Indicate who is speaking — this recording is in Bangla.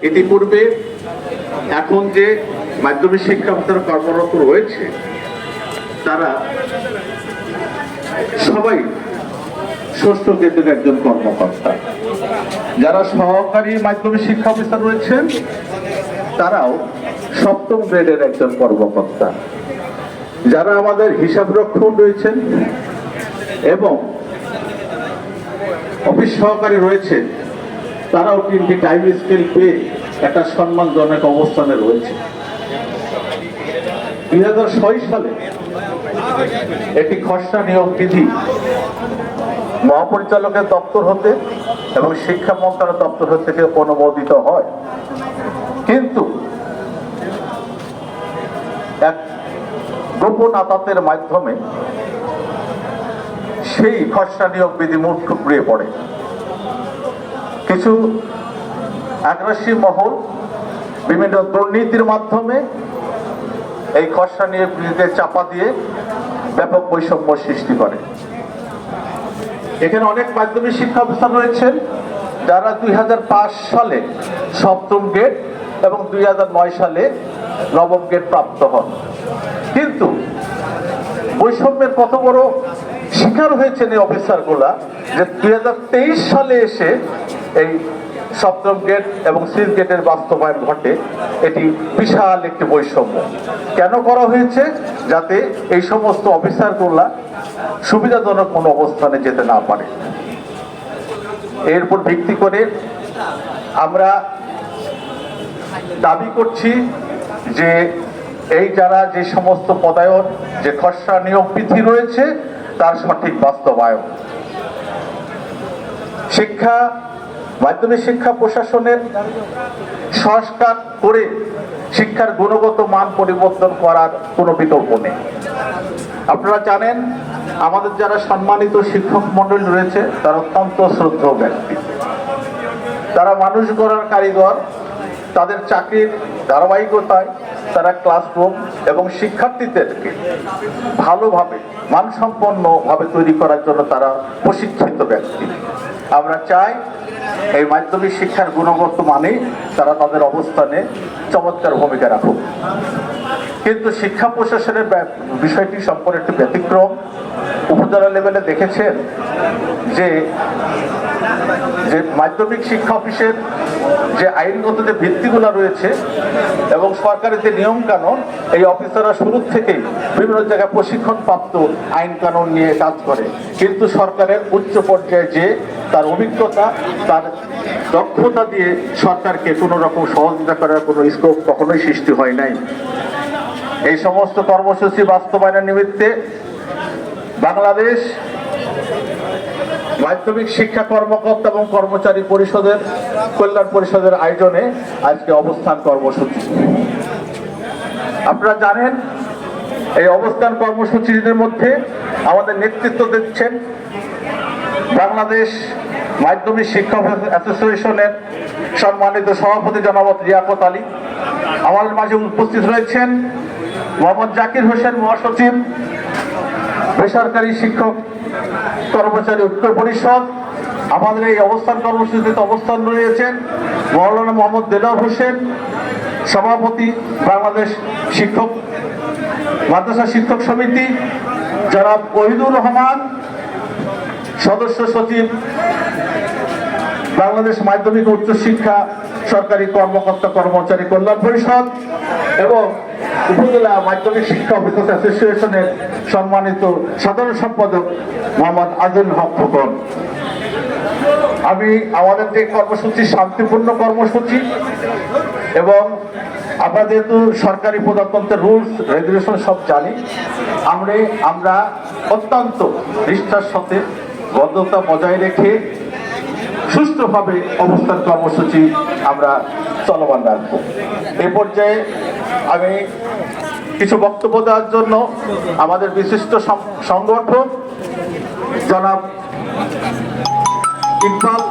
Speaker 1: ইতিপূর্বে এখন যে মাধ্যমিক শিক্ষা অফিসার কর্মরত রয়েছে তারা সবাই ষষ্ঠ গ্রেডের একজন কর্মকর্তা। যারা সহকারী মাধ্যমিক শিক্ষা অফিসার রয়েছেন তারাও সপ্তম গ্রেডের একজন কর্মকর্তা। যারা আমাদের হিসাব রক্ষক রয়েছেন এবং অফিস সহকারী রয়েছে তারাও 3টি টাইম স্কেল পেয়ে একটা সম্মানজনক অবস্থানে রয়েছে। 2006 সালে একটি খসড়া নিয়োগ বিধি মহাপরিচালকের দপ্তর হতে এবং শিক্ষা মন্ত্রণালয় দপ্তর থেকে অনুমোদিত হয়, কিন্তু এক গোপন আদালতের মাধ্যমে সেই খসড়া নিয়োগ বিধি মুখ টুকরিয়ে পড়ে। কিছু আগ্রাসী মহল বিভিন্ন দুর্নীতির মাধ্যমে এই খসড়া নিয়োগ বিধিতে চাপা দিয়ে ব্যাপক বৈষম্য সৃষ্টি করে। এখানে অনেক মাধ্যমিক শিক্ষা অফিসার রয়েছেন যারা 2005 সালে সপ্তম গ্রেড এবং 2009 সালে নবম গ্রেড প্রাপ্ত হন, কিন্তু বৈষম্যের কত বড় শিকার হয়েছেন এই অফিসারগুলা যে 2023 সালে এসে এই সপ্তম গ্রেড এবং 6 গ্রেডের বাস্তবায়ন ঘটে। এটি বিশাল একটি বৈষম্য কেন করা হয়েছে? যাতে এই সমস্ত অফিসারগুলা সুবিধাজনক কোনো অবস্থানে যেতে না পারে। এর উপর ভিত্তি করে আমরা দাবি করছি যে এই যারা যে সমস্ত পদায়ন যে খসড়া নিয়োগ বিধি রয়েছে তার সঠিক বাস্তবায়ন, শিক্ষা মাধ্যমিক শিক্ষা প্রশাসনের সংস্কার করে শিক্ষার গুণগত মান পরিবর্তন করার কোনো বিকল্প নেই। আপনারা জানেন আমাদের যারা সম্মানিত শিক্ষক মন্ডলী রয়েছে তারা অত্যন্ত শ্রদ্ধেয় ব্যক্তি, তারা মানুষ গড়ার কারিগর। তাদের চাকরির ধারাবাহিকতায় তারা ক্লাসরুম এবং শিক্ষার্থীদেরকে ভালোভাবে মানসম্পন্নভাবে তৈরি করার জন্য তারা প্রশিক্ষিত ব্যক্তি। আমরা চাই এই মাধ্যমিক শিক্ষার গুণগত মানে তারা তাদের অবস্থানে চমৎকার ভূমিকা রাখুক, কিন্তু শিক্ষা প্রশাসনের বিষয়টি সম্পর্কে একটি ব্যতিক্রম। উপজেলা লেভেলে দেখেছেন যে মাধ্যমিক শিক্ষা অফিসের যে আইনগত যে ভিত্তিগুলো রয়েছে এবং সরকারের যে নিয়ম কানুন, এই অফিসাররা শুরু থেকেই বিভিন্ন জায়গায় প্রশিক্ষণ প্রাপ্ত আইন কানুন নিয়ে কাজ করে, কিন্তু সরকারের উচ্চ পর্যায়ে যে তার অভিজ্ঞতা তার দক্ষতা দিয়ে সরকারকে কোনো রকম সহযোগিতা করার কোনো স্কোপ কখনোই সৃষ্টি হয় নাই। এই সমস্ত কর্মসূচি বাস্তবায়নের নিমিত্তে বাংলাদেশ মাধ্যমিক শিক্ষা কর্মকর্তা এবং কর্মচারী পরিষদের কল্যাণ পরিষদের আয়োজনে আজকে অবস্থান কর্মসূচি। আপনারা জানেন এই অবস্থান কর্মসূচির মধ্যে আমাদের নেতৃত্ব দিচ্ছেন বাংলাদেশ মাধ্যমিক শিক্ষা অ্যাসোসিয়েশনের সম্মানিত সভাপতি জনাব লিয়াকত আলী। আমাদের মাঝে উপস্থিত রয়েছেন মোহাম্মদ জাকির হোসেন মহাসচিব, বেসরকারি শিক্ষক কর্মচারী ঐক্য পরিষদ। আমাদের এই অবস্থান কর্মসূচিতে অবস্থান রয়েছেন মৌলানা মোহাম্মদ দেলোয়ার হোসেন, সভাপতি বাংলাদেশ শিক্ষক মাদ্রাসা শিক্ষক সমিতি, জনাব ওহিদুর রহমান, সদস্য সচিব বাংলাদেশ মাধ্যমিক উচ্চ শিক্ষা সরকারি কর্মকর্তা কর্মচারী কল্যাণ পরিষদ এবং উপজেলা মাধ্যমিক শিক্ষা অফিসার্স অ্যাসোসিয়েশনের সম্মানিত সাধারণ সম্পাদক মোহাম্মদ আজল হক খোকন। আমি আমাদের যে কর্মসূচি শান্তিপূর্ণ কর্মসূচি এবং আমরা যেহেতু সরকারি প্রজাতন্ত্রের রুলস রেগুলেশন সব জানি, আমরা অত্যন্ত নিষ্ঠার সাথে বদ্ধতা বজায় রেখে সুষ্ঠুভাবে অবস্থান কর্মসূচি আমরা চলমান রাখবো। এ পর্যায়ে আমি কিছু বক্তব্য দেওয়ার জন্য আমাদের বিশিষ্ট সংগঠক জনাব ইকবাল